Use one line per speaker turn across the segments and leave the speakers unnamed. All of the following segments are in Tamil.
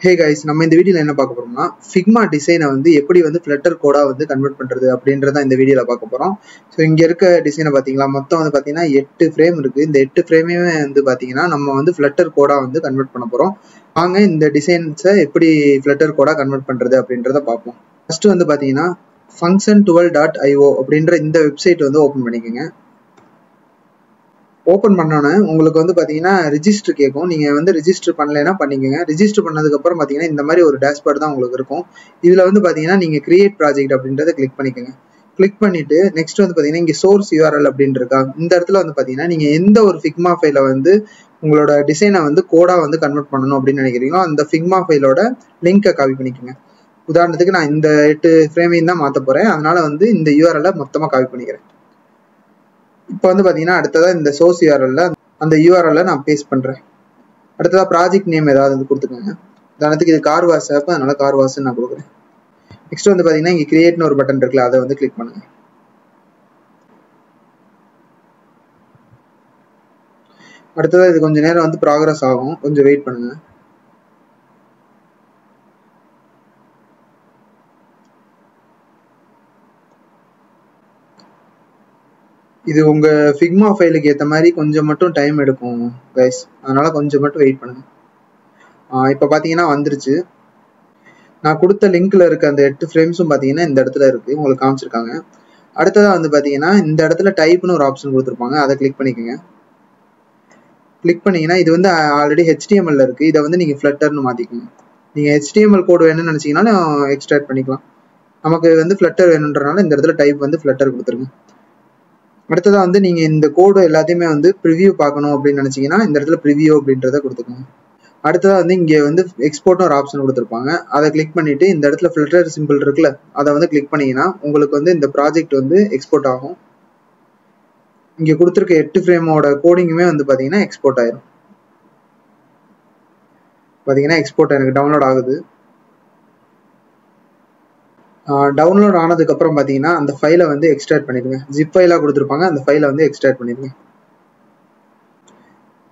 Hey guys, நம்ம இந்த வீடியோல என்ன பார்க்க போறோம்னா Figma டிசைனை வந்து எப்படி வந்து Flutter கோடா வந்து கன்வெர்ட் பண்றது அப்படின்றத இந்த வீடியோல பார்க்க போறோம். ஸோ இங்க இருக்க டிசைனை பாத்தீங்களா, மொத்தம் வந்து பாத்தீங்கன்னா 8 ஃப்ரேம் இருக்கு. இந்த 8 ஃப்ரேமையுமே வந்து பாத்தீங்கன்னா நம்ம வந்து Flutter கோடா வந்து கன்வெர்ட் பண்ண போறோம். வாங்க இந்த டிசைன்ஸை எப்படி Flutter கோடா கன்வெர்ட் பண்றது அப்படின்றத பார்ப்போம். ஃபர்ஸ்ட் வந்து பாத்தீங்கன்னா function12.io அப்படின்ற இந்த வெப்சைட் வந்து ஓபன் பண்ணிக்கோங்க. ஓப்பன் பண்ணோன்னே உங்களுக்கு வந்து பார்த்தீங்கன்னா ரிஜிஸ்டர் கேட்கும். நீங்கள் வந்து ரிஜிஸ்டர் பண்ணலைன்னா பண்ணிக்கோங்க. ரிஜிஸ்டர் பண்ணதுக்கப்புறம் பார்த்தீங்கன்னா இந்த மாதிரி ஒரு டேஷ்போர்ட் தான் உங்களுக்கு இருக்கும். இதில் வந்து பார்த்தீங்கன்னா நீங்கள் கிரியேட் ப்ராஜெக்ட் அப்படின்றத கிளிக் பண்ணிக்கோங்க. கிளிக் பண்ணிவிட்டு நெக்ஸ்ட் வந்து பார்த்தீங்கன்னா இங்கே சோர்ஸ் யூஆர்எல் அப்படின்னு இருக்கா, இந்த இடத்துல வந்து பார்த்தீங்கன்னா நீங்கள் எந்த ஒரு ஃபிக்மா ஃபைலை வந்து உங்களோட டிசைனை வந்து கோடாக வந்து கன்வெர்ட் பண்ணணும் அப்படின்னு நினைக்கிறீங்களோ அந்த ஃபிக்மா ஃபைலோட லிங்கை காப்பி பண்ணிக்கோங்க. உதாரணத்துக்கு நான் இந்த 8 ஃப்ரேமையும் தான் மாற்ற போகிறேன், அதனால வந்து இந்த யூஆர்எல்லை மொத்தமாக காப்பி பண்ணிக்கிறேன். இப்போ வந்து பார்த்தீங்கன்னா அடுத்ததாக இந்த சோர்ஸ் யூஆர்எல்ல அந்த யூஆர்எல்ல நான் பேஸ்ட் பண்ணுறேன். அடுத்ததாக ப்ராஜெக்ட் நேம் ஏதாவது வந்து கொடுத்துக்கோங்க. உதாரணத்துக்கு இது கார்வாஸ் ஆப், அதனால கார்வாஸ்ன்னு நான் கொடுக்குறேன். நெக்ஸ்ட் வந்து பார்த்தீங்கன்னா இங்கே கிரியேட்னு ஒரு பட்டன் இருக்குல்ல, அதை வந்து கிளிக் பண்ணுங்க. அடுத்ததாக இது கொஞ்சம் நேரம் வந்து ப்ராக்ரஸ் ஆகும், கொஞ்சம் வெயிட் பண்ணுங்க. இது உங்க ஃபிக்மா ஃபைலுக்கு ஏற்ற மாதிரி கொஞ்சம் மட்டும் டைம் எடுக்கும் கைஸ், அதனால கொஞ்சம் மட்டும் வெயிட் பண்ணுங்க. இப்போ பார்த்தீங்கன்னா வந்துருச்சு. நான் கொடுத்த லிங்க்ல இருக்க அந்த 8 ஃப்ரேம்ஸும் பார்த்தீங்கன்னா இந்த இடத்துல இருக்கு, உங்களுக்கு காமிச்சிருக்காங்க. அடுத்ததாக வந்து பார்த்தீங்கன்னா இந்த இடத்துல டைப்னு ஒரு ஆப்ஷன் கொடுத்துருப்பாங்க, அதை கிளிக் பண்ணிக்கோங்க. கிளிக் பண்ணீங்கன்னா இது வந்து ஆல்ரெடி HTML இருக்கு, இதை வந்து நீங்கள் ஃப்ளட்டர்னு மாற்றிக்கோங்க. நீங்கள் HTML கோடு வேணும்னு நினச்சிங்கனாலும் எக்ஸ்ட்ராக்ட் பண்ணிக்கலாம். நமக்கு வந்து ஃப்ளட்டர் வேணுன்றனால இந்த இடத்துல டைப் வந்து ஃப்ளட்டர் கொடுத்துருங்க. அடுத்ததாக வந்து நீங்கள் இந்த கோடு எல்லாத்தையுமே வந்து ப்ரிவியூ பார்க்கணும் அப்படின்னு நினச்சிங்கன்னா இந்த இடத்துல ப்ரிவியூ அப்படின்றத கொடுத்துக்கோங்க. அடுத்ததாக வந்து இங்கே வந்து எக்ஸ்போர்ட்னு ஒரு ஆப்ஷன் கொடுத்துருப்பாங்க, அதை கிளிக் பண்ணிவிட்டு இந்த இடத்துல ஃபில்டர் சிம்பிள் இருக்குல்ல, அதை வந்து கிளிக் பண்ணிங்கன்னா உங்களுக்கு வந்து இந்த ப்ராஜெக்ட் வந்து எக்ஸ்போர்ட் ஆகும். இங்கே கொடுத்துருக்க 8 ஃப்ரேமோட கோடிங்குமே வந்து பார்த்தீங்கன்னா எக்ஸ்போர்ட் ஆயிரும். பார்த்தீங்கன்னா எக்ஸ்போர்ட் எனக்கு டவுன்லோட் ஆகுது. டவுன்லோட் ஆனதுக்கப்புறம் பார்த்தீங்கன்னா அந்த ஃபைலை வந்து எக்ஸ்ட்ராக்ட் பண்ணிடுங்க. ஜிப் ஃபைலாக கொடுத்துருப்பாங்க, அந்த ஃபைலை வந்து எக்ஸ்ட்ராக்ட் பண்ணிடுங்க.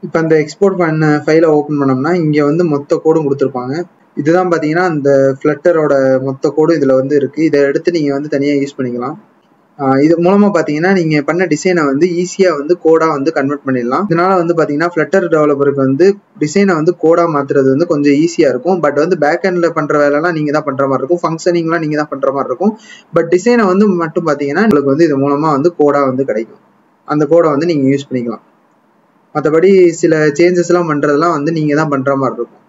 இப்போ அந்த எக்ஸ்போர்ட் பண்ண ஃபைலை ஓப்பன் பண்ணோம்னா இங்கே வந்து மொத்த கோடும் கொடுத்துருப்பாங்க. இதுதான் பார்த்தீங்கன்னா அந்த ஃப்ளட்டரோட மொத்த கோடு இதில் வந்து இருக்குது. இதை எடுத்து நீங்கள் வந்து தனியாக யூஸ் பண்ணிக்கலாம். இது மூலமாக பார்த்தீங்கன்னா நீங்கள் பண்ண டிசைனை வந்து ஈஸியாக வந்து கோடாக வந்து கன்வெர்ட் பண்ணிடலாம். இதனால வந்து பார்த்தீங்கன்னா ஃப்ளட்டர் டெவலப்பருக்கு வந்து டிசைனை வந்து கோடாக மாற்றுறது வந்து கொஞ்சம் ஈஸியாக இருக்கும். பட் வந்து பேக் எண்டில் பண்ணுற வேலைலாம் நீங்கள் தான் பண்ணுற மாதிரி இருக்கும், ஃபங்க்ஷனிங்லாம் நீங்கள் தான் பண்ணுற மாதிரி இருக்கும். பட் டிசைனை வந்து மட்டும் பார்த்தீங்கன்னா உங்களுக்கு வந்து இது மூலமாக வந்து கோடாக வந்து கிடைக்கும். அந்த கோடை வந்து நீங்கள் யூஸ் பண்ணிக்கலாம். மற்றபடி சில சேஞ்சஸ்லாம் பண்ணுறதுலாம் வந்து நீங்கள் தான் பண்ணுற மாதிரி இருக்கும்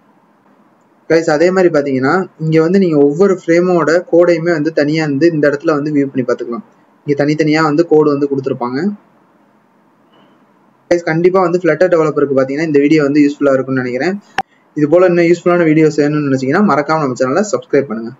கைஸ். அதே மாதிரி பார்த்தீங்கன்னா இங்கே வந்து நீங்கள் ஒவ்வொரு ஃப்ரேமோட கோடையுமே வந்து தனியாக வந்து இந்த இடத்துல வந்து வியூ பண்ணி பார்த்துக்கலாம். இங்கே தனித்தனியாக வந்து கோடு வந்து கொடுத்துருப்பாங்க கைஸ். கண்டிப்பாக வந்து ஃப்ளட்டர் டெவலப்பருக்கு பார்த்தீங்கன்னா இந்த வீடியோ வந்து யூஸ்ஃபுல்லாக இருக்கும்னு நினைக்கிறேன். இது போல் இன்னும் யூஸ்ஃபுல்லான வீடியோஸ் வேணும்னு நினச்சிங்கன்னா மறக்காமல் நம்ம சேனலை சப்ஸ்கிரைப் பண்ணுங்கள்.